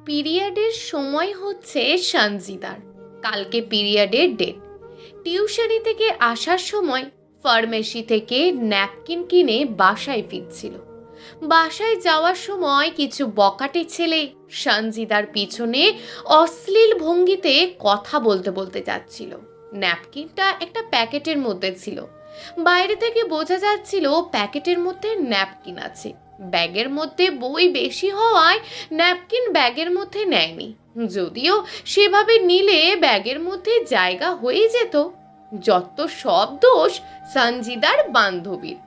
পিরিয়ডের সময় হচ্ছে সঞ্জিতার। কালকে পিরিয়ডের ডেট। টিউশনি থেকে আসার সময় ফার্মেসি থেকে ন্যাপকিন কিনে বাসায় ফিরছিল। বাসায় যাওয়ার সময় কিছু বকাটে ছেলে সঞ্জিতার পিছনে অশ্লীল ভঙ্গিতে কথা বলতে বলতে যাচ্ছিল। ন্যাপকিনটা একটা প্যাকেটের মধ্যে ছিল। বাইরে থেকে বোঝা যাচ্ছিল প্যাকেটের মধ্যে ন্যাপকিন আছে। ব্যাগের মধ্যে বই বেশি হওয়ায় ন্যাপকিন ব্যাগের মধ্যে নেয়নি। যদিও সেভাবে নিলে ব্যাগের মধ্যে জায়গা হয়ে যেত। যত সব দোষ সঞ্জিতার বান্ধবীর।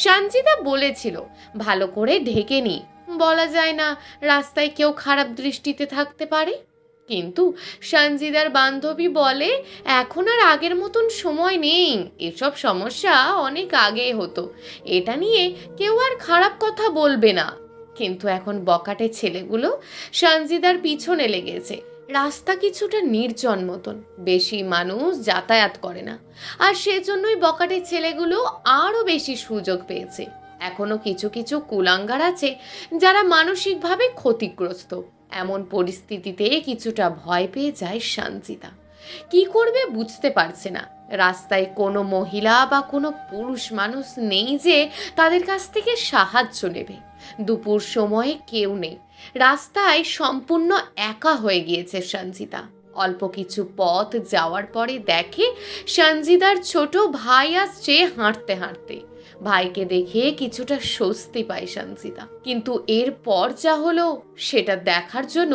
সঞ্জিতা বলেছিল ভালো করে ঢেকে নি, বলা যায় না রাস্তায় কেউ খারাপ দৃষ্টিতে থাকতে পারে। কিন্তু সঞ্জিতার বান্ধবী বলে এখন আর আগের মতন সময় নেই, এসব সমস্যা অনেক আগে হতো, এটা নিয়ে কেউ আর খারাপ কথা বলবে না। কিন্তু এখন বকাটে ছেলেগুলো সঞ্জিতার পিছনে লেগেছে। রাস্তা কিছুটা নির্জন মতন, বেশি মানুষ যাতায়াত করে না, আর সেজন্যই বকাটে ছেলেগুলো আরও বেশি সুযোগ পেয়েছে। এখনো কিছু কিছু কুলাঙ্গার আছে যারা মানসিকভাবে ক্ষতিগ্রস্ত। এমন পরিস্থিতিতে কিছুটা ভয় পেয়ে যায় সঞ্জিতা। কি করবে বুঝতে পারছে না। রাস্তায় কোনো মহিলা বা কোনো পুরুষ মানুষ নেই যে তাদের কাছ থেকে সাহায্য নেবে। দুপুর সময়ে কেউ নেই। রাস্তায় সম্পূর্ণ একা হয়ে গিয়েছে সঞ্জিতা। অল্প কিছু পথ যাওয়ার পরে দেখে সঞ্জিতার ছোট ভাই আসছে হাঁটতে হাঁটতে। ভাইকে দেখে কিছুটা স্বস্তি পায় সঞ্জিতা, কিন্তু এরপর যা হলো সেটা দেখার জন্য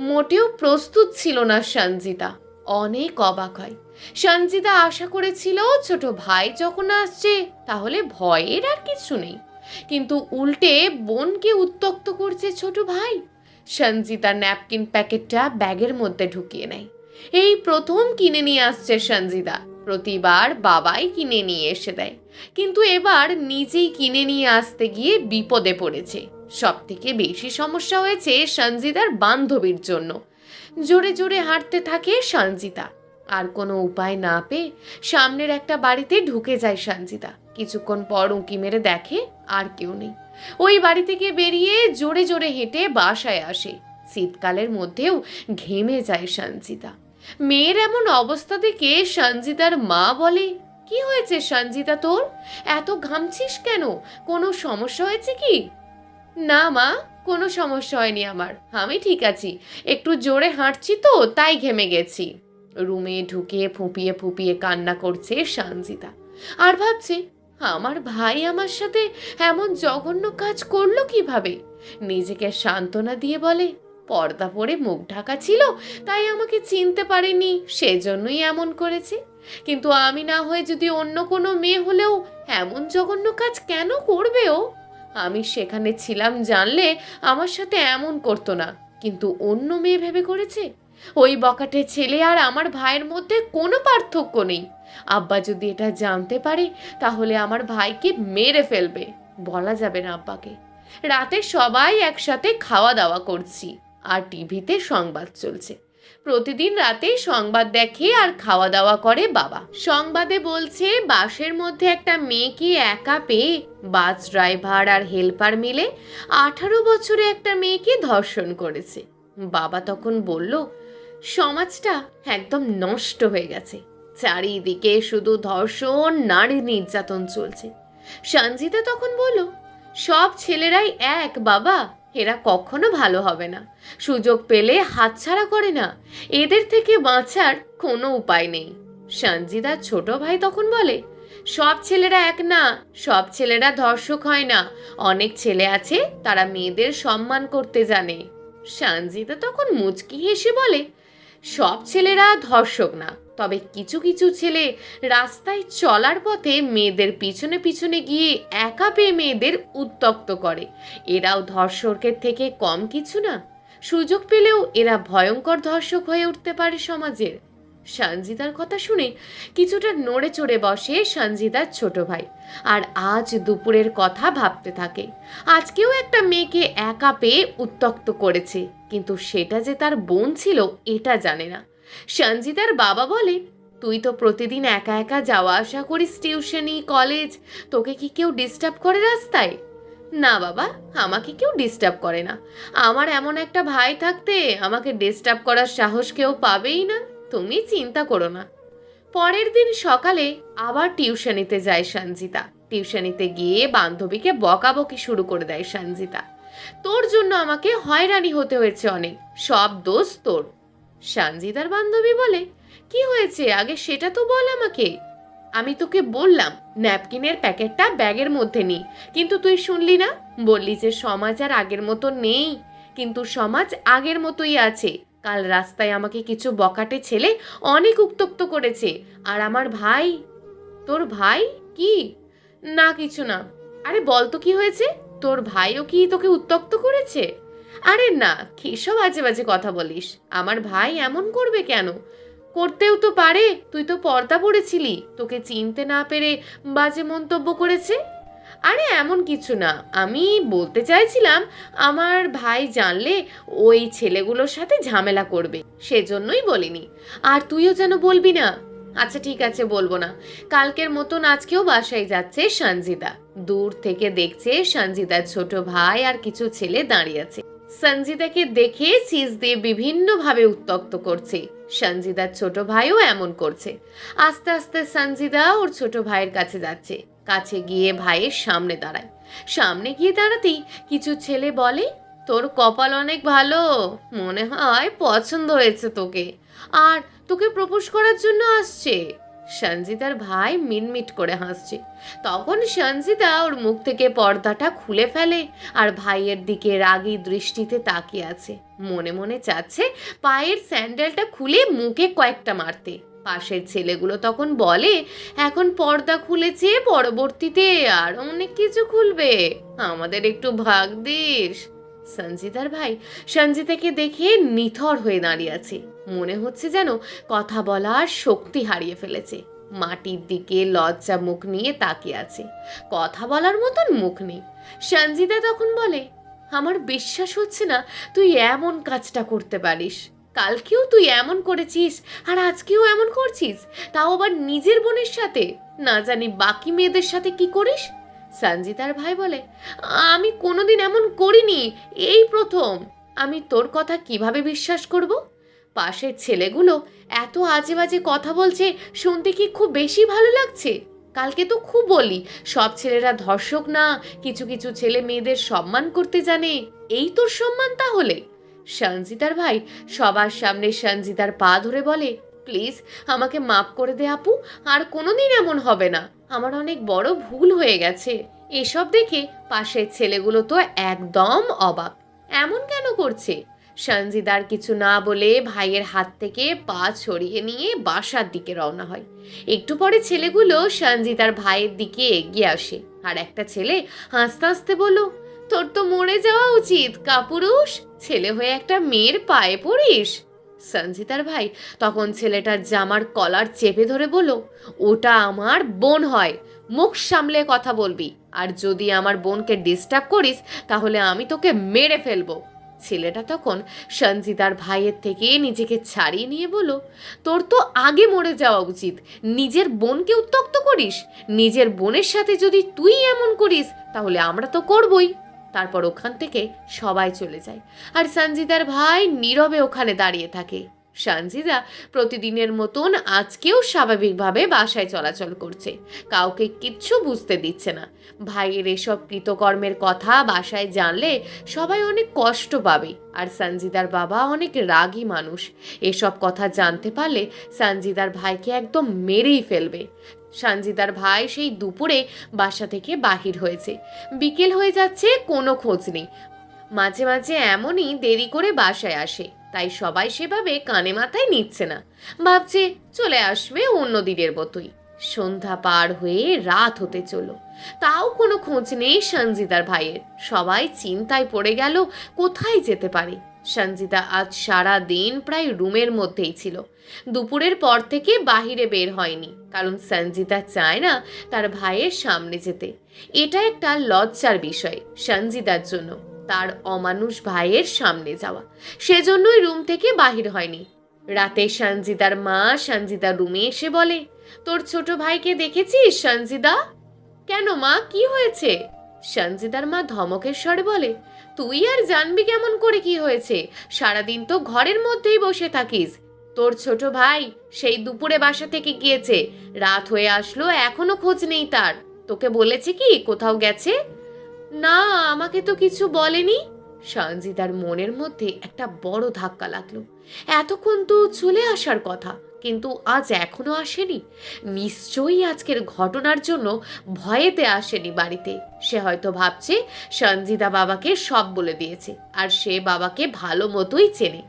মোটেও প্রস্তুত ছিল না সঞ্জিতা। অনেক অবাক হয়। সঞ্জিতা আশা করেছিল ছোট ভাই যখন আসছে তাহলে ভয়ের আর কিছু নেই, কিন্তু উল্টে বোনকে উত্ত্যক্ত করছে ছোট ভাই। সঞ্জিতা ন্যাপকিন প্যাকেটটা ব্যাগের মধ্যে ঢুকিয়ে নেয়। এই প্রথম কিনে নিয়ে আসছে সঞ্জিতা। প্রতিবার বাবাই কিনে নিয়ে এসে দেয়, কিন্তু এবার নিজেই কিনে নিয়ে আসতে গিয়ে বিপদে পড়েছে। সব থেকে বেশি সমস্যা হয়েছে সঞ্জিতার বান্ধবীর জন্য। জোরে জোরে হাঁটতে থাকে সঞ্জিতা। আর কোনো উপায় না পেয়ে সামনের একটা বাড়িতে ঢুকে যায় সঞ্জিতা। কিছুক্ষণ পর উঁকি মেরে দেখে আর কেউ নেই। ওই বাড়ি থেকে বেরিয়ে জোরে জোরে হেঁটে বাসায় আসে। শীতকালের মধ্যেও ঘেমে যায় সঞ্জিতা। মেয়ের এমন অবস্থা দেখে সঞ্জিতার মা বলে, কি হয়েছে সঞ্জিতা তোর? এত ঘামছিস কেন? কোনো সমস্যা হয়েছে কি? না মা, কোনো সমস্যা হয়নি আমার, আমি ঠিক আছি। একটু জোরে হাঁটছি তো তাই ঘেমে গেছি। রুমে ঢুকে ফুঁপিয়ে ফুঁপিয়ে কান্না করছে সঞ্জিতা। আর ভাবছে আমার ভাই আমার সাথে এমন জঘন্য কাজ করলো কিভাবে। নিজেকে সান্ত্বনা দিয়ে বলে পর্দা পরে মুখ ঢাকা ছিল তাই আমাকে চিনতে পারেনি, সেজন্যই এমন করেছে। কিন্তু আমি না হয়ে যদি অন্য কোনো মেয়ে হলেও এমন জঘন্য কাজ কেন করবে ও? আমি সেখানে ছিলাম জানলে আমার সাথে এমন করতো না, কিন্তু অন্য মেয়ে ভেবে করেছে। ওই বকাটে ছেলে আর আমার ভাইয়ের মধ্যে কোনো পার্থক্য নেই। আব্বা যদি এটা জানতে পারে তাহলে আমার ভাইকে মেরে ফেলবে। বলা যাবে না আব্বাকে। রাতে সবাই একসাথে খাওয়া দাওয়া করছি আর টিভিতে সংবাদ চলছে। প্রতিদিন রাতে সংবাদ দেখে আর খাওয়া দাওয়া করে বাবা। সংবাদে বলছে বাসের মধ্যে একটা মেয়েকে একা পেয়ে বাস ড্রাইভার আর হেল্পার মিলে 18 বছরে একটা মেয়েকে ধর্ষণ করেছে। বাবা তখন বলল সমাজটা একদম নষ্ট হয়ে গেছে, চারিদিকে শুধু ধর্ষণ, নারী নির্যাতন চলছে। সঞ্জিতা তখন বলল সব ছেলেরাই এক বাবা, এরা কখনো ভালো হবে না, সুযোগ পেলে হাতছাড়া করে না, এদের থেকে বাঁচার কোনো উপায় নেই। সঞ্জিতার ছোট ভাই তখন বলে সব ছেলেরা এক না, সব ছেলেরা ধর্ষক হয় না, অনেক ছেলে আছে তারা মেয়েদের সম্মান করতে জানে। সঞ্জিতা তখন মুচকি হেসে বলে সব ছেলেরা ধর্ষক না, তবে কিছু কিছু ছেলে রাস্তায় চলার পথে মেয়েদের পিছনে পিছনে গিয়ে একা পেয়ে মেয়েদের উত্ত্যক্ত করে, এরাও ধর্ষকের থেকে কম কিছু না। সুযোগ পেলেও এরা ভয়ঙ্কর ধর্ষক হয়ে উঠতে পারে সমাজের। সঞ্জিতার কথা শুনে কিছুটা নড়ে চড়ে বসে সঞ্জিতার ছোট ভাই, আর আজ দুপুরের কথা ভাবতে থাকে। আজকেও একটা মেয়েকে একা পেয়ে উত্ত্যক্ত করেছে, কিন্তু সেটা যে তার বোন ছিল এটা জানে না। সঞ্জিতার বাবা বলে তুই তো প্রতিদিন একা একা যাওয়া আসা করিস টিউশনি, কলেজ, তোকে কি কেউ ডিস্টার্ব করে রাস্তায়? না বাবা, আমাকে কেউ ডিস্টার্ব করে না। আমার এমন একটা ভাই থাকতে আমাকে ডিস্টার্ব করার সাহস কেউ পাবেই না। তুমি চিন্তা করো না। পরের দিন সকালে আবার টিউশনিতে যায় সঞ্জিতা। টিউশনিতে গিয়ে বান্ধবীকে বকাবকি শুরু করে দেয় সঞ্জিতা। তোর জন্য আমাকে হয়রানি হতে হয়েছে অনেক, সব দোষ তোর। সঞ্জিতার বান্ধবী বলে, কি হয়েছে আগে সেটা তো বল আমাকে। আমি তোকে বললাম ন্যাপকিনের প্যাকেটটা ব্যাগের মধ্যে নি, কিন্তু তুই শুনলি না। বললি যে সমাজ আর আগের মতো নেই, কিন্তু সমাজ আগের মতোই আছে। কাল রাস্তায় আমাকে কিছু বকাটে ছেলে অনেক উত্ত্যক্ত করেছে। আর আমার ভাই। তোর ভাই? কি? না কিছু না। আরে বল তো কি হয়েছে? তোর ভাইও কি তোকে উত্ত্যক্ত করেছে? আরে না, কিসব বাজে বাজে কথা বলিস। আমার ভাই এমন করবে কেন? করতেও তো পারে, তুই তো পর্দা পড়েছিলি, তোকে চিনতে না পেরে বাজে মন্তব্য করেছে। আরে এমন কিছু না, আমি বলতে চাইছিলাম আমার ভাই জানলে ওই ছেলেগুলোর সাথে ঝামেলা করবে, সেজন্যই বলিনি। আর তুইও যেন বলবি না। আচ্ছা ঠিক আছে, বলবো না। কালকের মতন আজকেও বাসায় যাচ্ছে সঞ্জিতা। দূর থেকে দেখছে সঞ্জিতার ছোট ভাই আর কিছু ছেলে দাঁড়িয়ে আছে। সঞ্জিতাকে দেখে সিজ দিয়ে বিভিন্নভাবে উত্ত্যক্ত করছে। সঞ্জিতার ছোট ভাইও এমন করছে। আস্তে আস্তে সঞ্জিতা ওর ছোট ভাইয়ের কাছে যাচ্ছে। কাছে গিয়ে ভাইয়ের সামনে দাঁড়ায়। সামনে গিয়ে দাঁড়াতেই কিছু ছেলে বলে, তোর কপাল অনেক ভালো, মনে হয় পছন্দ হয়েছে তোকে, আর তোকে প্রপোজ করার জন্য আসছে। সঞ্জিতার ভাই মিটমিট করে হাসছে। তখন সঞ্জিতা ওর মুখ থেকে পর্দাটা খুলে ফেলে আর ভাইয়ের দিকে রাগী দৃষ্টিতে তাকিয়ে আছে। মনে মনে চাচ্ছে পায়ের স্যান্ডেলটা খুলে মুখে কয়েকটা মারতে। পাশের ছেলেগুলো তখন বলে, এখন পর্দা খুলেছে, পরবর্তীতে আর অনেক কিছু খুলবে, আমাদের একটু ভাগ দিস। সঞ্জিতার ভাই সঞ্জিতাকে দেখে নিথর হয়ে দাঁড়িয়ে আছে। মনে হচ্ছে যেন কথা বলার শক্তি হারিয়ে ফেলেছে। মাটির দিকে লজ্জা মুখ নিয়ে তাকিয়ে আছে, কথা বলার মতন মুখ নেই। সঞ্জিতা তখন বলে, আমার বিশ্বাস হচ্ছে না তুই এমন কাজটা করতে পারিস। কালকেও তুই এমন করেছিস আর আজকেও এমন করছিস, তাও আবার নিজের বোনের সাথে। না জানি বাকি মেয়েদের সাথে কি করিস। সঞ্জিতার ভাই বলে, আমি কোনোদিন এমন করিনি, এই প্রথম। আমি তোর কথা কিভাবে বিশ্বাস করব? পাশের ছেলেগুলো এত আজে বাজে কথা বলছে, শুনতে কি খুব বেশি ভালো লাগছে? কালকে তো খুব বলি সব ছেলেরা ধর্ষক না, কিছু কিছু ছেলে মেয়েদের সম্মান করতে জানে। এই তোর সম্মান তাহলে? সঞ্জিতার ভাই সবার সামনে সঞ্জিতার পা ধরে বলে, প্লিজ আমাকে মাফ করে দে আপু, আর কোনোদিন এমন হবে না, আমার অনেক বড় ভুল হয়ে গেছে। এসব দেখে পাশের ছেলেগুলো তো একদম অবাক, এমন কেন করছে? সঞ্জিদার কিছু না বলে ভাইয়ের হাত থেকে পা ছড়িয়ে নিয়ে বাসার দিকে রওনা হয়। একটু পরে ছেলেগুলো সঞ্জিদার ভাইয়ের দিকে এগিয়ে আসে, আর একটা ছেলে হাসতে হাসতে বলল, তোর তো মরে যাওয়া উচিত কাপুরুষ, ছেলে হয়ে একটা মেয়ের পায়ে পড়িস। সঞ্জিতার ভাই তখন ছেলেটার জামার কলার চেপে ধরে বলল, ওটা আমার বোন হয়, মুখ সামলে কথা বলবি, আর যদি আমার বোনকে ডিস্টার্ব করিস তাহলে আমি তোকে মেরে ফেলবো। ছেলেটা তখন সঞ্জিতার ভাইয়ের থেকে নিজেকে ছাড়িয়ে নিয়ে বলল, তোর তো আগে মরে যাওয়া উচিত, নিজের বোনকে উত্ত্যক্ত করিস। নিজের বোনের সাথে যদি তুই এমন করিস তাহলে আমরা তো করবই। তারপর ওখান থেকে সবাই চলে যায়, আর সঞ্জিতার ভাই নীরবে ওখানে দাঁড়িয়ে থাকে। সঞ্জিতা প্রতিদিনের মতন আজকেও স্বাভাবিকভাবে বাসায় চলাচল করছে, কাউকে কিচ্ছু বুঝতে দিচ্ছে না। ভাইয়ের এসব কৃতকর্মের কথা বাসায় জানলে সবাই অনেক কষ্ট পাবে, আর সঞ্জিতার বাবা অনেক রাগী মানুষ। এসব কথা জানতে পারলে সঞ্জিতার ভাইকে একদম মেরেই ফেলবে। সঞ্জিতার ভাই সেই দুপুরে বাসা থেকে বাহির হয়েছে, বিকেল হয়ে যাচ্ছে, কোনো খোঁজ নেই। মাঝে মাঝে এমনই দেরি করে বাসায় আসে, তাই সবাই সেভাবে কানে মাথায় নিচ্ছে না, ভাবছে চলে আসবে অন্য দিনের মতোই। সন্ধ্যা পার হয়ে রাত হতে চলো, তাও কোনো খোঁজ নেই সঞ্জিতার ভাইয়ের। সবাই চিন্তায় পড়ে গেল কোথায় যেতে পারে। সঞ্জিতা আজ সারা দিন প্রায় রুমের মধ্যেই ছিল, দুপুরের পর থেকে বাহিরে বের হয়নি, কারণ সঞ্জিতা চায় না তার ভাইয়ের সামনে যেতে। এটা একটা লজ্জার বিষয় সঞ্জিতার জন্য, তার অমানুষ ভাইয়ের সামনে যাওয়া। সেজন্যই রুম থেকে বাহির হয়নি। রাতে সঞ্জিতার মা সঞ্জিতার রুমে এসে বলে, তোর ছোট ভাইকে দেখেছিস সঞ্জিতা? কেন মা, কি হয়েছে? সঞ্জিদার মা ধমকের স্বরে বলে, তুই আর জানবি কেমন করে কি হয়েছে? সারাদিন তো ঘরের মধ্যেই বসে থাকিস। তোর ছোট ভাই সেই দুপুরে বাসা থেকে গিয়েছে, রাত হয়ে আসলো, এখনো খোঁজ নেই তার। তোকে বলেছে কি কোথাও গেছে? না, আমাকে তো কিছু বলেনি। সঞ্জিদার মনের মধ্যে একটা বড় ধাক্কা লাগলো। এতক্ষণ তো চলে আসার কথা, কিন্তু আজ এখনো আসেনি। নিশ্চয়ই আজকের ঘটনার জন্য ভয়েতে আসেনি বাড়িতে। সে হয়তো ভাবছে সঞ্জিদা বাবাকে সব বলে দিয়েছে, আর সে বাবাকে ভালো মতোই চেনে।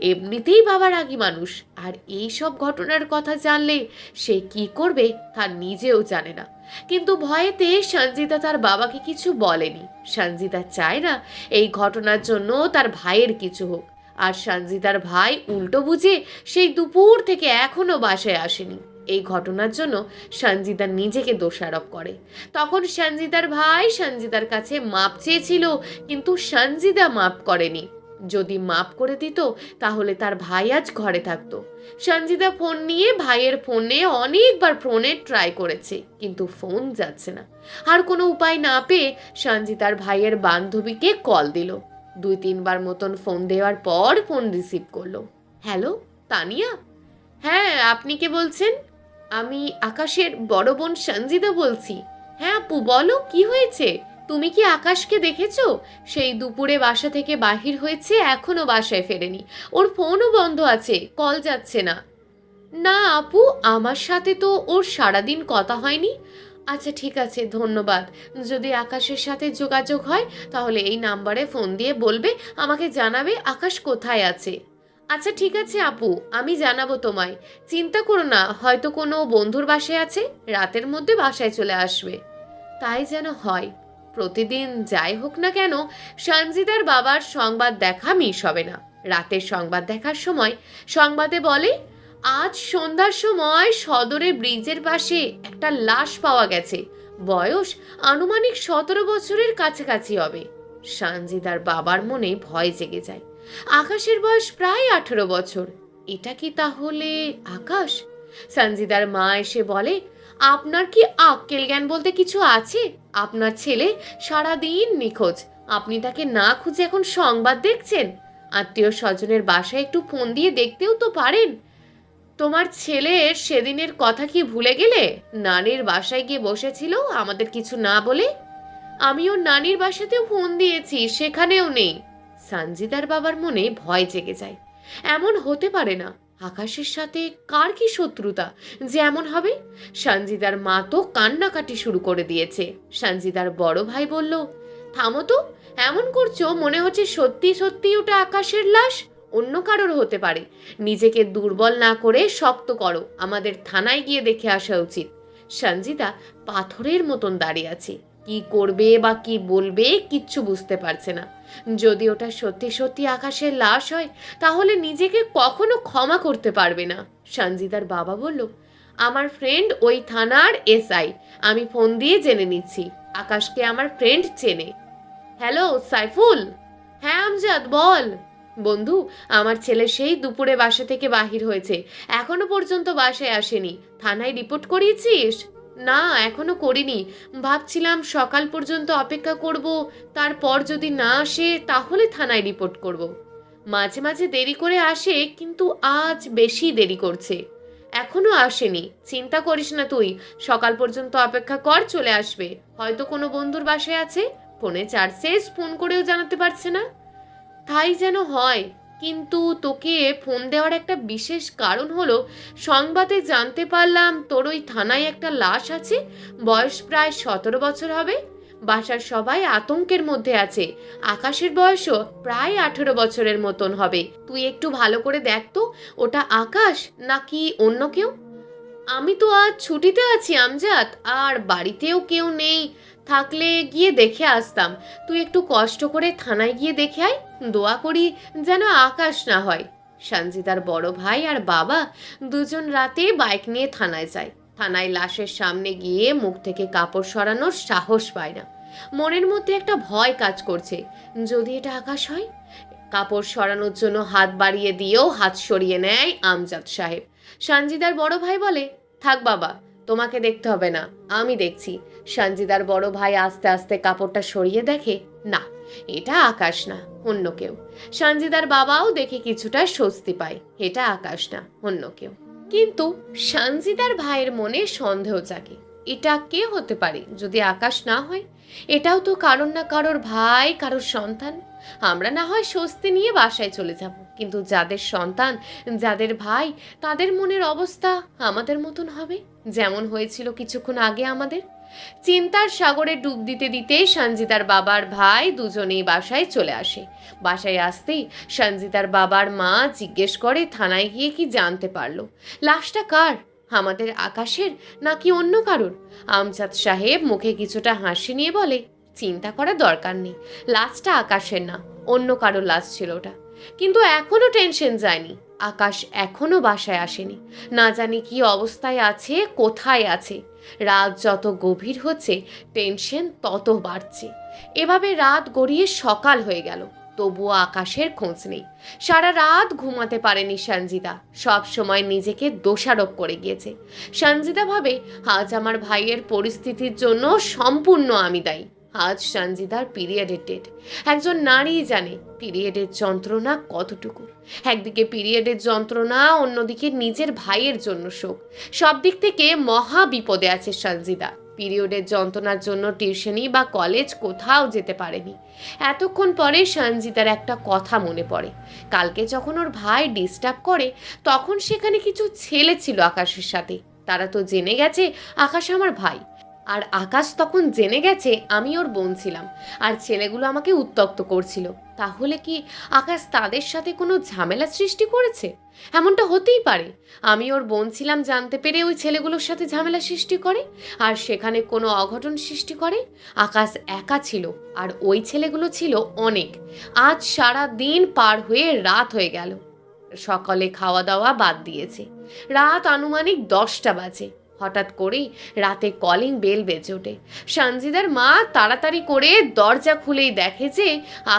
এমনিতেই বাবা রাগী মানুষ, আর এই সব ঘটনার কথা জানলে সে কি করবে তা নিজেও জানে না। কিন্তু ভয়েতে সঞ্জিদা তার বাবাকে কিছু বলেনি। সঞ্জিদা চায় না এই ঘটনার জন্য তার ভাইয়ের কিছু হোক। আর সঞ্জিদার ভাই উল্টো বুঝে সেই দুপুর থেকে এখনো বাসায় আসেনি। এই ঘটনার জন্য সঞ্জিদা নিজেকে দোষারোপ করে। তখন সঞ্জিদার ভাই সঞ্জিদার কাছে মাপ চেয়েছিল, কিন্তু সঞ্জিদা মাপ করেনি। যদি মাপ করে দিত তাহলে তার ভাই আজ ঘরে থাকতো। সঞ্জিদা ফোন নিয়ে ভাইয়ের ফোনে অনেকবার ফোনে ট্রাই করেছে, কিন্তু ফোন যাচ্ছে না। আর কোনো উপায় না পেয়ে সঞ্জিদার ভাইয়ের বান্ধবীকে কল দিল। 2-3 বার মতন ফোন দেওয়ার পর ফোন রিসিভ করলো। হ্যালো, তানিয়া? হ্যাঁ, আপনি কে বলছেন? আমি আকাশের বড় বোন সঞ্জিদা বলছি। হ্যাঁ আপু, বলো কি হয়েছে? তুমি কি আকাশকে দেখেছো? সেই দুপুরে বাসা থেকে বাহির হয়েছে, এখনো বাসায় ফেরেনি। ওর ফোনও বন্ধ আছে, কল যাচ্ছে না। না আপু, আমার সাথে তো ওর সারাদিন কথা হয়নি। আচ্ছা ঠিক আছে, ধন্যবাদ। যদি আকাশের সাথে যোগাযোগ হয় তাহলে এই নাম্বারে ফোন দিয়ে বলবে, আমাকে জানাবে আকাশ কোথায় আছে। আচ্ছা ঠিক আছে আপু, আমি জানাবো তোমায়। চিন্তা করো না, হয়তো কোনো বন্ধুর বাসায় আছে, রাতের মধ্যে বাসায় চলে আসবে। তাই যেন হয়। প্রতিদিন যাই হোক না কেন, সঞ্জিদার বাবার সংবাদ দেখা মিস হবে না। রাতের সংবাদ দেখার সময় সংবাদে বলে, আজ সন্ধ্যার সময় সদরে ব্রিজের পাশে একটা লাশ পাওয়া গেছে। বয়স আনুমানিক 17 বছরের কাছাকাছি হবে। সঞ্জিদার বাবার মনে ভয় জেগে যায়। আকাশের বয়স প্রায় 18 বছর। এটা কি তাহলে আকাশ? সঞ্জিদার মা এসে বলে, আপনার কি আক্কেল জ্ঞান বলতে কিছু আছে? আপনার ছেলে সারাদিন নিখোঁজ, আপনি তাকে না খুঁজে এখন সংবাদ দেখছেন? আত্মীয় স্বজনের বাসায় একটু ফোন দিয়ে দেখতেও তো পারেন। তোমার ছেলের সেদিনের কথা কি ভুলে গেলে? নানির বাসায় গিয়ে বসেছিল আমাদের কিছু না বলে। আমি ওর নানির বাসাতেও ফোন দিয়েছি, সেখানেও নেই। সঞ্জিদার বাবার মনে ভয় জেগে যায়। এমন হতে পারে না। আকাশের সাথে কার কি শত্রুতা যে এমন হবে? সঞ্জিদার মা তো কান্নাকাটি শুরু করে দিয়েছে। সঞ্জিদার বড় ভাই বলল, থামো তো, এমন করছো মনে হচ্ছে সত্যি সত্যি ওটা আকাশের লাশ। অন্য কারোর হতে পারে। নিজেকে দুর্বল না করে শক্ত করো, আমাদের থানায় গিয়ে দেখে আসা উচিত। সঞ্জিদা পাথরের মতন দাঁড়িয়ে আছে। কি করবে বা কি বলবে কিচ্ছু বুঝতে পারছে না। যদি ওটা সত্যি সত্যি আকাশের লাশ হয় তাহলে নিজেকে কখনো ক্ষমা করতে পারবে না। সঞ্জিদার বাবা বলল, আমার ফ্রেন্ড ওই থানার এসআই, আমি ফোন দিয়ে জেনে নিচ্ছি। আকাশকে আমার ফ্রেন্ড চেনে। হ্যালো সাইফুল? হ্যাঁ আমজাদ, বল। বন্ধু, আমার ছেলে সেই দুপুরে বাসা থেকে বাহির হয়েছে, এখনো পর্যন্ত বাসায় আসেনি। থানায় রিপোর্ট করিয়েছিস? না, এখনো করিনি। ভাবছিলাম সকাল পর্যন্ত অপেক্ষা করব, তারপর যদি না আসে তাহলে থানায় রিপোর্ট করব। মাঝে মাঝে দেরি করে আসে, কিন্তু আজ বেশি দেরি করছে। এখনো আসেনি। চিন্তা করিস না তুই, সকাল পর্যন্ত অপেক্ষা কর, চলে আসবে। হয়তো কোনো বন্ধুর বাসায় আছে, ফোনে চার্জ শেষ, ফোন করেও জানাতে পারছে না। তাই যেন হয়। কিন্তু তোকে ফোন দেওয়ার একটা বিশেষ কারণ হলো, সংবাদে জানতে পারলাম তোর ওই থানায় একটা লাশ আছে। বয়স প্রায় 17 বছর হবে। বাসার সবাই আতঙ্কের মধ্যে আছে। আকাশের বয়সও প্রায় 18 বছরের মতন হবে। তুই একটু ভালো করে দেখ তো, ওটা আকাশ নাকি অন্য কেউ। আমি তো আজ ছুটিতে আছি আমজাদ, আর বাড়িতেও কেউ নেই। থাকলে গিয়ে দেখে আসতাম। তুই একটু কষ্ট করে থানায় গিয়ে দেখে আয়। দোয়া করি যেন আকাশ না হয়। সঞ্জিদার বড় ভাই আর বাবা দুজন রাতে বাইক নিয়ে থানায় যায়। থানায় লাশের সামনে গিয়ে মুখ থেকে কাপড় সরানোর সাহস পায় না। মনের মধ্যে একটা ভয় কাজ করছে, যদি এটা আকাশ হয়। কাপড় সরানোর জন্য হাত বাড়িয়ে দিয়েও হাত সরিয়ে নেয় আমজাদ সাহেব। সঞ্জিদার বড় ভাই বলে, থাক বাবা, তোমাকে দেখতে হবে না, আমি দেখছি। সঞ্জিদার বড় ভাই আস্তে আস্তে কাপড়টা সরিয়ে দেখে, না, এটা আকাশ না, অন্য কেউ। সঞ্জিদার বাবাও দেখে কিছুটা স্বস্তি পায়, এটা আকাশ না, অন্য কেউ। কিন্তু সঞ্জিদার ভাইয়ের মনে সন্দেহ জাগে, এটা কে হতে পারে যদি আকাশ না হয়? এটাও তো কারোর না কারোর ভাই, কারোর সন্তান। আমরা না হয় স্বস্তি নিয়ে বাসায় চলে যাব, কিন্তু যাদের সন্তান, যাদের ভাই, তাদের মনের অবস্থা আমাদের মতন হবে, যেমন হয়েছিল কিছুক্ষণ আগে আমাদের। চিন্তার সাগরে ডুব দিতে দিতে সঞ্জিতার বাবার ভাই দুজনেই বাসায় চলে আসে। বাসায় আসতেই সঞ্জিতার বাবার মা জিজ্ঞেস করে থানায় গিয়ে কি জানতে পারলো লাশটা কার, আমাদের আকাশের নাকি অন্য কারোর? আমজাদ সাহেব মুখে কিছুটা হাসি নিয়ে বলে, চিন্তা করার দরকার নেই, লাশটা আকাশের না, অন্য কারোর লাশ ছিল ওটা। কিন্তু এখনো টেনশন যায়নি, আকাশ এখনো বাসায় আসেনি, না জানি কি অবস্থায় আছে, কোথায় আছে। রাত যত গভীর হচ্ছে টেনশন তত বাড়ছে। এভাবে রাত গড়িয়ে সকাল হয়ে গেল, তবুও আকাশের খোঁজ নেই। সারা রাত ঘুমাতে পারেনি সঞ্জিতা, সব সময় নিজেকে দোষারোপ করে গিয়েছে। সঞ্জিতা ভাবে, আজ আমার ভাইয়ের পরিস্থিতির জন্য সম্পূর্ণ আমি দায়ী। আজ সঞ্জিতার পিরিয়ডের ডেট। একজন নারী জানে পিরিয়ডের যন্ত্রণা কতটুকু। একদিকে পিরিয়ডের যন্ত্রণা, অন্যদিকে নিজের ভাইয়ের জন্য শোক। সব দিক থেকে মহা বিপদে আছে সঞ্জিতা। পিরিয়ডের যন্ত্রণার জন্য টিউশনি বা কলেজ কোথাও যেতে পারেনি। এতক্ষণ পরে সঞ্জিতার একটা কথা মনে পড়ে। কালকে যখন ওর ভাই ডিস্টার্ব করে, তখন সেখানে কিছু ছেলে ছিল আকাশের সাথে। তারা তো জেনে গেছে আকাশ আমার ভাই, আর আকাশ তখন জেনে গেছে আমি ওর বোন ছিলাম, আর ছেলেগুলো আমাকে উত্ত্যক্ত করছিল। তাহলে কি আকাশ তাদের সাথে কোনো ঝামেলা সৃষ্টি করেছে? এমনটা হতেই পারে, আমি ওর বোন ছিলাম জানতে পেরে ওই ছেলেগুলোর সাথে ঝামেলা সৃষ্টি করে, আর সেখানে কোনো অঘটন সৃষ্টি করে। আকাশ একা ছিল, আর ওই ছেলেগুলো ছিল অনেক। আজ সারা দিন পার হয়ে রাত হয়ে গেল। সকালে খাওয়া দাওয়া বাদ দিয়েছে। রাত আনুমানিক 10টা বাজে। হঠাৎ করেই রাতে কলিং বেল বেজে ওঠে। সঞ্জিদার মা তাড়াতাড়ি করে দরজা খুলেই দেখে যে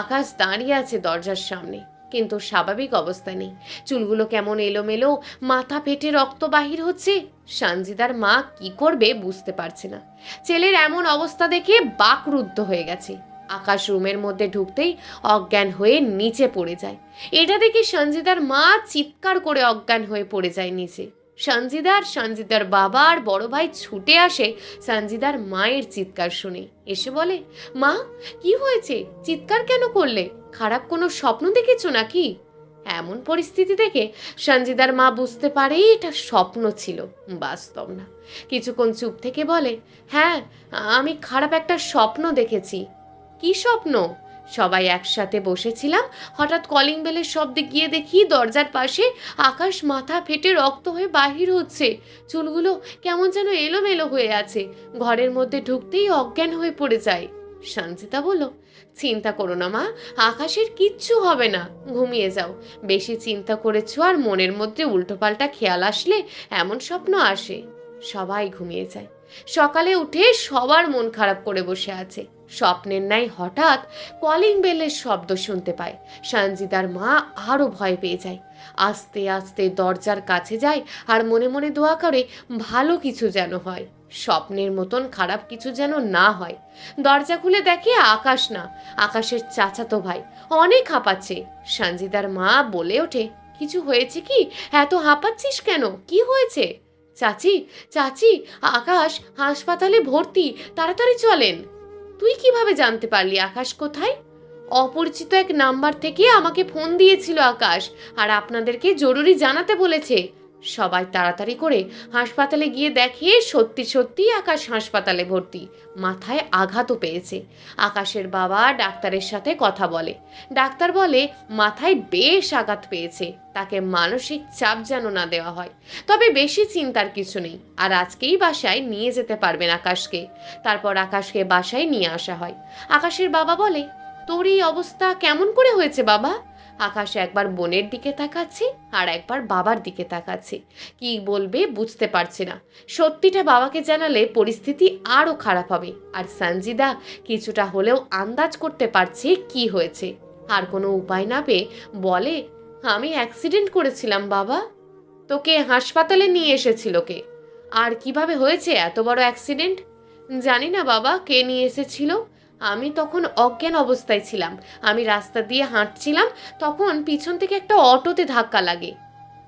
আকাশ দাঁড়িয়ে আছে দরজার সামনে, কিন্তু স্বাভাবিক অবস্থা নেই। চুলগুলো কেমন এলোমেলো, মাথা ফেটে রক্ত বাহির হচ্ছে। সঞ্জিদার মা কি করবে বুঝতে পারছে না। ছেলের এমন অবস্থা দেখে বাকরুদ্ধ হয়ে গেছে। আকাশ রুমের মধ্যে ঢুকতেই অজ্ঞান হয়ে নিচে পড়ে যায়। এটা দেখে সঞ্জিদার মা চিৎকার করে অজ্ঞান হয়ে পড়ে যায় নিচে। সঞ্জিদার বাবা আর বড় ভাই ছুটে আসে সঞ্জিদার মায়ের চিৎকার শুনে। এসে বলে, মা কি হয়েছে, চিৎকার কেন করলে? খারাপ কোনো স্বপ্ন দেখেছো নাকি? এমন পরিস্থিতি দেখে সঞ্জিদার মা বুঝতে পারে এটা স্বপ্ন ছিল, বাস্তব না। কিছুক্ষণ চুপ থেকে বলে, হ্যাঁ, আমি খারাপ একটা স্বপ্ন দেখেছি। কি স্বপ্ন? সবাই একসাথে বসেছিলাম, হঠাৎ কলিং বেলের শব্দে গিয়ে দেখি দরজার পাশে আকাশ মাথা ফেটে রক্ত হয়ে বাহির হচ্ছে। চুলগুলো কেমন যেন এলোমেলো হয়ে আছে। ঘরের মধ্যে ঢুকতেই অজ্ঞান হয়ে পড়ে যায়। সঞ্জিতা বলল, চিন্তা করো না মা, আকাশের কিচ্ছু হবে না, ঘুমিয়ে যাও। বেশি চিন্তা করেছো আর মনের মধ্যে উল্টোপাল্টা খেয়াল আসলে এমন স্বপ্ন আসে। সবাই ঘুমিয়ে যায়। সকালে উঠে সবার মন খারাপ করে বসে আছে। স্বপ্নের ন্যায় হঠাৎ কলিং বেলের শব্দ শুনতে পায়। সঞ্জিতার মা আরও ভয় পেয়ে যায়। আস্তে আস্তে দরজার কাছে যায় আর মনে মনে দোয়া করে ভালো কিছু যেন হয়, স্বপ্নের মতন খারাপ কিছু যেন না হয়। দরজা খুলে দেখে আকাশ না, আকাশের চাচাতো ভাই। অনেক হাঁপাচ্ছে। সঞ্জিতার মা বলে ওঠে, কিছু হয়েছে কি? এত হাঁপাচ্ছিস কেন? কি হয়েছে? চাচি, চাচি, আকাশ হাসপাতালে ভর্তি, তাড়াতাড়ি চলেন। তুই কিভাবে জানতে পারলি আকাশ কোথায়? অপরিচিত এক নাম্বার থেকে আমাকে ফোন দিয়েছিল আকাশ, আর আপনাদেরকে জরুরি জানাতে বলেছে। সবাই তাড়াতাড়ি করে হাসপাতালে গিয়ে দেখে সত্যি সত্যি আকাশ হাসপাতালে ভর্তি, মাথায় আঘাতও পেয়েছে। আকাশের বাবা ডাক্তারের সাথে কথা বলে। ডাক্তার বলে মাথায় বেশ আঘাত পেয়েছে, তাকে মানসিক চাপ যেন না দেওয়া হয়। তবে বেশি চিন্তার কিছু নেই, আর আজকেই বাসায় নিয়ে যেতে পারবেন আকাশকে। তারপর আকাশকে বাসায় নিয়ে আসা হয়। আকাশের বাবা বলে, তোর এই অবস্থা কেমন করে হয়েছে বাবা? আকাশ একবার বোনের দিকে তাকাচ্ছে আর একবার বাবার দিকে তাকাচ্ছে। কি বলবে বুঝতে পারছে না। সত্যিটা বাবাকে জানালে পরিস্থিতি আরও খারাপ হবে। আর সঞ্জিদা কিছুটা হলেও আন্দাজ করতে পারছে কি হয়েছে। আর কোনো উপায় না পেয়ে বলে, আমি অ্যাক্সিডেন্ট করেছিলাম বাবা। তোকে হাসপাতালে নিয়ে এসেছিল কে? আর কিভাবে হয়েছে এত বড় অ্যাক্সিডেন্ট? জানি না বাবা, কে নিয়ে এসেছিল। আমি তখন অজ্ঞান অবস্থায় ছিলাম। আমি রাস্তা দিয়ে হাঁটছিলাম, তখন পিছন থেকে একটা অটোতে ধাক্কা লাগে।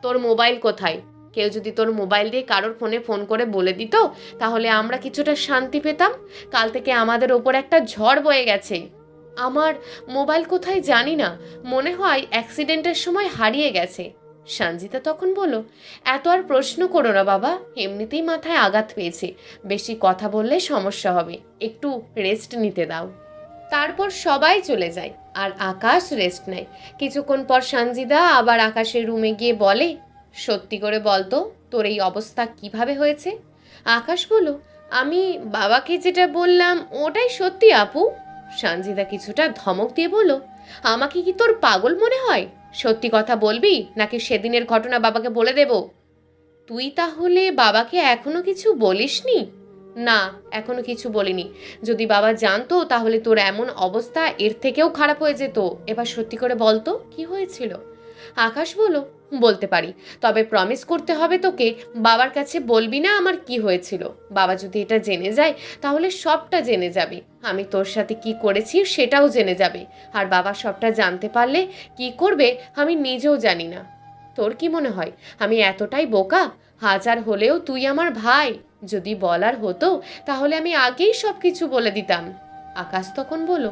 তোর মোবাইল কোথায়? কেউ যদি তোর মোবাইল দিয়ে কারোর ফোনে ফোন করে বলে দিত, তাহলে আমরা কিছুটা শান্তি পেতাম। কাল থেকে আমাদের ওপর একটা ঝড় বয়ে গেছে। আমার মোবাইল কোথায় জানি না, মনে হয় অ্যাক্সিডেন্টের সময় হারিয়ে গেছে। সঞ্জিতা তখন বলল, এত আর প্রশ্ন করো না বাবা, এমনিতেই মাথায় আঘাত পেয়েছে, বেশি কথা বললে সমস্যা হবে, একটু রেস্ট নিতে দাও। তারপর সবাই চলে যায় আর আকাশ রেস্ট নেয়। কিছুক্ষণ পর সঞ্জিদা আবার আকাশের রুমে গিয়ে বলে, সত্যি করে বলতো তোর এই অবস্থা কিভাবে হয়েছে? আকাশ বলল, আমি বাবাকে যেটা বললাম ওটাই সত্যি আপু। সঞ্জিদা কিছুটা ধমক দিয়ে বলল, আমাকে কি তোর পাগল মনে হয়? সত্যি কথা বলবি নাকি সেদিনের ঘটনা বাবাকে বলে দেব? তুই তাহলে বাবাকে এখনো কিছু বলিসনি? না, এখনো কিছু বলিনি। যদি বাবা জানতো তাহলে তোর এমন অবস্থা এর থেকেও খারাপ হয়ে যেত। এবার সত্যি করে বলতো কি হয়েছিল? আকাশ বলল, বলতে পারি, তবে প্রমিস করতে হবে তোকে বাবার কাছে বলবি না আমার কি হয়েছিল। বাবা যদি এটা জেনে যায় তাহলে সবটা জেনে যাবে। আমি তোর সাথে কি করেছি সেটাও জেনে যাবে। আর বাবা সবটা জানতে পারলে কি করবে আমি নিজেও জানি না। তোর কি মনে হয় আমি এতটাই বোকা? হাজার হলেও তুই আমার ভাই। যদি বলার হতো তাহলে আমি আগেই সব কিছু বলে দিতাম। আকাশ তখন বলল,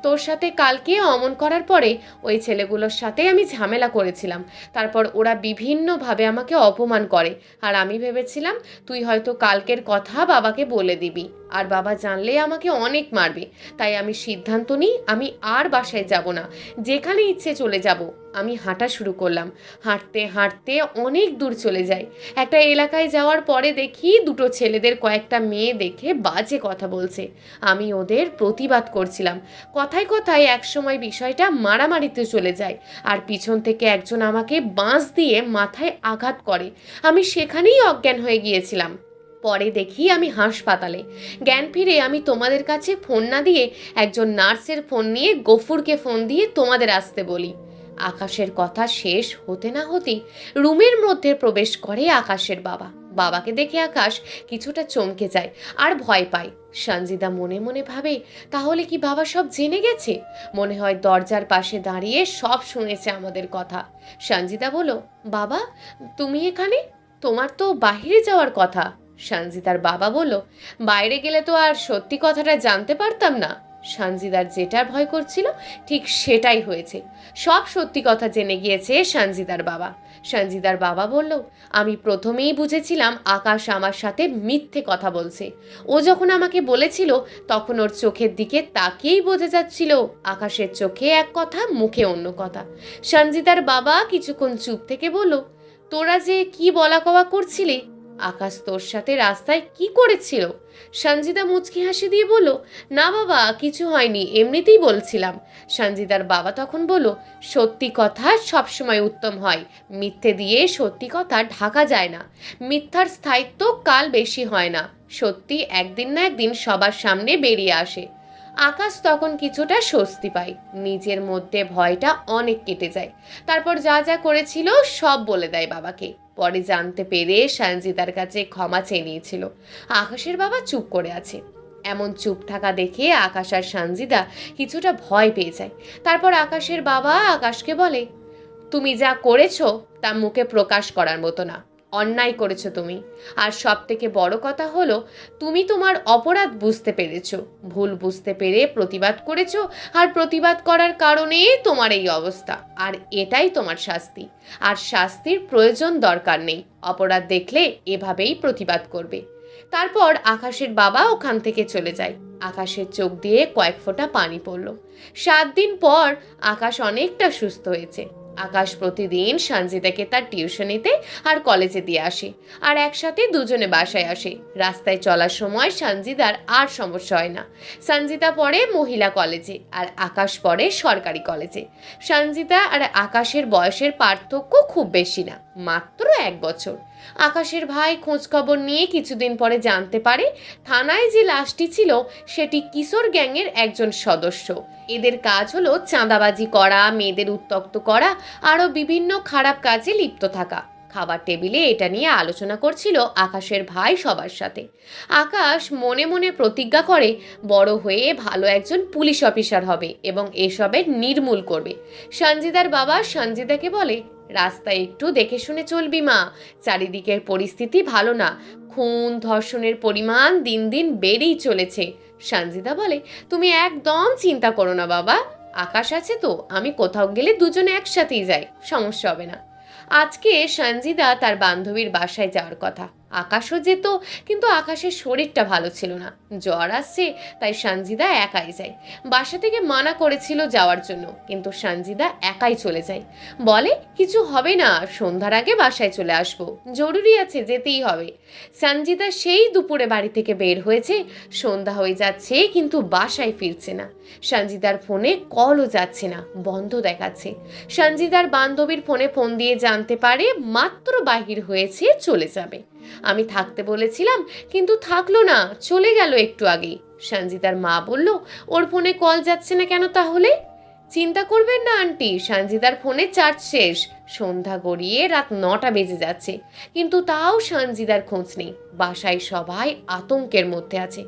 তোর সাথে কালকে অমন করার পরে ওই ছেলেগুলোর সাথে আমি ঝামেলা করেছিলাম। তারপর ওরা বিভিন্নভাবে আমাকে অপমান করে। আর আমি ভেবেছিলাম তুই হয়তো কালকের কথা বাবাকে বলে দিবি, আর বাবা জানলে আমাকে অনেক মারবে। তাই আমি সিদ্ধান্ত নিই আমি আর বাসায় যাব না, যেখানে ইচ্ছে চলে যাব। আমি হাঁটা শুরু করলাম। হাঁটতে হাঁটতে অনেক দূর চলে যাই। একটা এলাকায় যাওয়ার পরে দেখি দুটো ছেলেদের কয়েকটা মেয়ে দেখে বাজে কথা বলছে। আমি ওদের প্রতিবাদ করছিলাম। কথায় কথায় একসময় বিষয়টা মারামারিতে চলে যায়, আর পিছন থেকে একজন আমাকে বাঁশ দিয়ে মাথায় আঘাত করে। আমি সেখানেই অজ্ঞান হয়ে গিয়েছিলাম। পরে দেখি আমি হাসপাতালে। জ্ঞান ফিরে আমি তোমাদের কাছে ফোন না দিয়ে একজন নার্সের ফোন নিয়ে গফুরকে ফোন দিয়ে তোমাদের আসতে বলি। আকাশের কথা শেষ হতে না হতেই রুমের মধ্যে প্রবেশ করে আকাশের বাবা। বাবাকে দেখে আকাশ কিছুটা চমকে যায় আর ভয় পায়। সঞ্জিদা মনে মনে ভাবে, তাহলে কি বাবা সব জেনে গেছে? মনে হয় দরজার পাশে দাঁড়িয়ে সব শুনেছে আমাদের কথা। সঞ্জিদা বলল, বাবা তুমি এখানে? তোমার তো বাহিরে যাওয়ার কথা। সঞ্জিদার বাবা বলল, বাইরে গেলে তো আর সত্যি কথাটা জানতে পারতাম না। সঞ্জিদার যেটার ভয় করছিল ঠিক সেটাই হয়েছে। সব সত্যি কথা জেনে গিয়েছে সঞ্জিদার বাবা। সঞ্জিদার বাবা বলল, আমি প্রথমেই বুঝেছিলাম আকাশ আমার সাথে মিথ্যে কথা বলছে। ও যখন আমাকে বলেছিল তখন ওর চোখের দিকে তাকিয়েই বোঝা যাচ্ছিল আকাশের চোখে এক কথা মুখে অন্য কথা। সঞ্জিদার বাবা কিছুক্ষণ চুপ থেকে বলল, তোরা যে কি বলা কওয়া করছিলি, আকাশ তোর সাথে রাস্তায় কি করেছিল? সঞ্জিদা মুচকি হাসি দিয়ে বলল, না বাবা কিছু হয়নি, এমনিতেই বলছিলাম। সঞ্জিদার বাবা তখন বলল, সত্যি কথা সবসময় উত্তম হয়, মিথ্যে দিয়ে সত্যি কথা ঢাকা যায় না। মিথ্যার স্থায়িত্ব কাল বেশি হয় না, সত্যি একদিন না একদিন সবার সামনে বেরিয়ে আসে। আকাশ তখন কিছুটা স্বস্তি পায়, নিজের মধ্যে ভয়টা অনেক কেটে যায়। তারপর যা যা করেছিল সব বলে দেয় বাবাকে। পরে জানতে পেরে সঞ্জিতার কাছে ক্ষমা চেয়ে নিয়েছিল। আকাশের বাবা চুপ করে আছে। এমন চুপ থাকা দেখে আকাশ আর সঞ্জিতা কিছুটা ভয় পেয়ে যায়। তারপর আকাশের বাবা আকাশকে বলে, তুমি যা করেছো তা মুখে প্রকাশ করার মতো না, অন্যায় করেছো তুমি। আর সব থেকে বড় কথা হলো তুমি তোমার অপরাধ বুঝতে পেরেছো, ভুল বুঝতে পেরে প্রতিবাদ করেছো, আর প্রতিবাদ করার কারণে তোমার এই অবস্থা। আর এটাই তোমার শাস্তি। আর শাস্তির প্রয়োজন দরকার নেই, অপরাধ দেখলে এভাবেই প্রতিবাদ করবে। তারপর আকাশের বাবা ওখান থেকে চলে যায়। আকাশের চোখ দিয়ে কয়েক ফোঁটা পানি পড়ল। 7 দিন পর আকাশ অনেকটা সুস্থ হয়েছে। আকাশ প্রতিদিন সঞ্জিতাকে তার টিউশনিতে আর কলেজে দিয়ে আসে, আর একসাথে দুজনে বাসায় আসে। রাস্তায় চলার সময় সঞ্জিতার আর সমস্যা হয় না। সঞ্জিতা পড়ে মহিলা কলেজে আর আকাশ পড়ে সরকারি কলেজে। সঞ্জিতা আর আকাশের বয়সের পার্থক্য খুব বেশি না, মাত্র 1 বছর। আকাশের ভাই খোঁজখবর নিয়ে কিছুদিন পরে জানতে পারে থানায় যে লাশটি ছিল সেটি কিশোর গ্যাংয়ের একজন সদস্য। এদের কাজ হলো চাঁদাবাজি করা, মেয়েদের উত্ত্যক্ত করা, আরও বিভিন্ন খারাপ কাজে লিপ্ত থাকা। খাবার টেবিলে এটা নিয়ে আলোচনা করছিল আকাশের ভাই সবার সাথে। আকাশ মনে মনে প্রতিজ্ঞা করে বড় হয়ে ভালো একজন পুলিশ অফিসার হবে এবং এসবের নির্মূল করবে। সঞ্জিদার বাবা সঞ্জিদাকে বলে, রাস্তায় একটু দেখে শুনে চলবি মা, চারিদিকের পরিস্থিতি ভালো না, খুন ধর্ষণের পরিমাণ দিন দিন বেড়েই চলেছে। সঞ্জিদা বলে, তুমি একদম চিন্তা করো না বাবা, আকাশ আছে তো, আমি কোথাও গেলে দুজনে একসাথেই যাই, সমস্যা হবে না। আজকে সঞ্জিদা তার বান্ধবীর বাসায় যাওয়ার কথা, আকাশও যেত, কিন্তু আকাশের শরীরটা ভালো ছিল না, জ্বর আসছে, তাই সঞ্জিদা একাই যায়। বাসা থেকে মানা করেছিল যাওয়ার জন্য, কিন্তু সঞ্জিদা একাই চলে যায়, বলে কিছু হবে না, সন্ধ্যার আগে বাসায় চলে আসবো, জরুরি আছে, যেতেই হবে। সঞ্জিদা সেই দুপুরে বাড়ি থেকে বের হয়েছে, সন্ধ্যা হয়ে যাচ্ছে কিন্তু বাসায় ফিরছে না। সঞ্জিদার ফোনে কলও যাচ্ছে না, বন্ধ দেখাচ্ছে। সঞ্জিদার বান্ধবীর ফোনে ফোন দিয়ে জানতে পারে মাত্র বাহির হয়েছে, চলে যাবে। আমি থাকতে বলেছিলাম কিন্তু থাকলো না, চলে গেল একটু আগেই। সঞ্জিদার মা বলল, ওর ফোনে কল যাচ্ছে না কেন তাহলে? চিন্তা করবেন না আন্টি, সঞ্জিদার ফোনে চার্জ শেষ, সন্ধ্যা গড়িয়ে রাত 9টা বেজে যাচ্ছে, কিন্তু তাও সঞ্জিদার খোঁজ নেই। বাসায় সবাই আতঙ্কের মধ্যে আছে।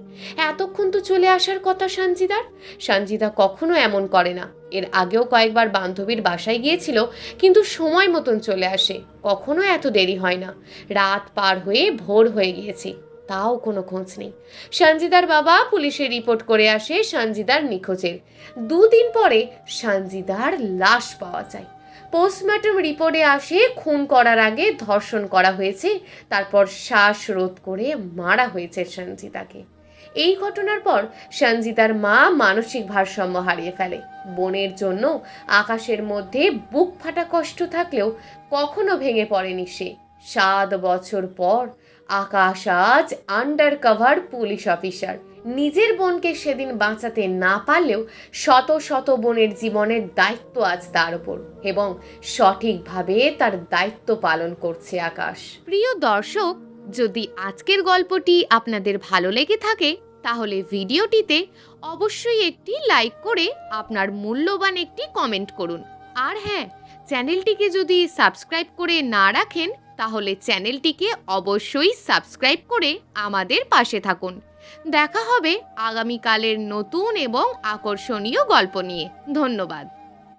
এতক্ষণ তো চলে আসার কথা সঞ্জিদার। সঞ্জিদা কখনো এমন করে না, এর আগেও কয়েকবার বান্ধবীর বাসায় গিয়েছিল, কিন্তু সময় মতন চলে আসে, কখনো এত দেরি হয় না। রাত পার হয়ে ভোর হয়ে গিয়েছে, তাও কোনো খোঁজ নেই। সঞ্জিদার বাবা পুলিশে রিপোর্ট করে আসে সঞ্জিদার নিখোঁজের। 2 দিন পরে সঞ্জিদার লাশ পাওয়া যায়। পোস্টমর্টম রিপোর্টে আসে খুন করার আগে ধর্ষণ করা হয়েছে, তারপর শ্বাসরোধ করে মারা হয়েছে সঞ্জিদাকে। এই ঘটনার পর সঞ্জিদার মা মানসিক ভারসাম্য হারিয়ে ফেলে। বোনের জন্য আকাশের মধ্যে বুক ফাটা কষ্ট থাকলেও কখনো ভেঙে পড়েনি সে। 7 বছর পর আকাশ আজ আন্ডার কভার পুলিশ অফিসার। নিজের বোনকে সেদিন বাঁচাতে না পারলেও শত শত বোনের জীবনের দায়িত্ব আজ তার উপর, এবং সঠিকভাবে তার দায়িত্ব পালন করছে আকাশ। প্রিয় দর্শক, যদি আজকের গল্পটি আপনাদের ভালো লেগে থাকে তাহলে ভিডিওটিতে অবশ্যই একটি লাইক করে আপনার মূল্যবান একটি কমেন্ট করুন। আর হ্যাঁ, চ্যানেলটিকে যদি সাবস্ক্রাইব করে না রাখেন তাহলে চ্যানেলটিকে অবশ্যই সাবস্ক্রাইব করে আমাদের পাশে থাকুন। দেখা হবে আগামীকালের নতুন এবং আকর্ষণীয় গল্প নিয়ে। ধন্যবাদ।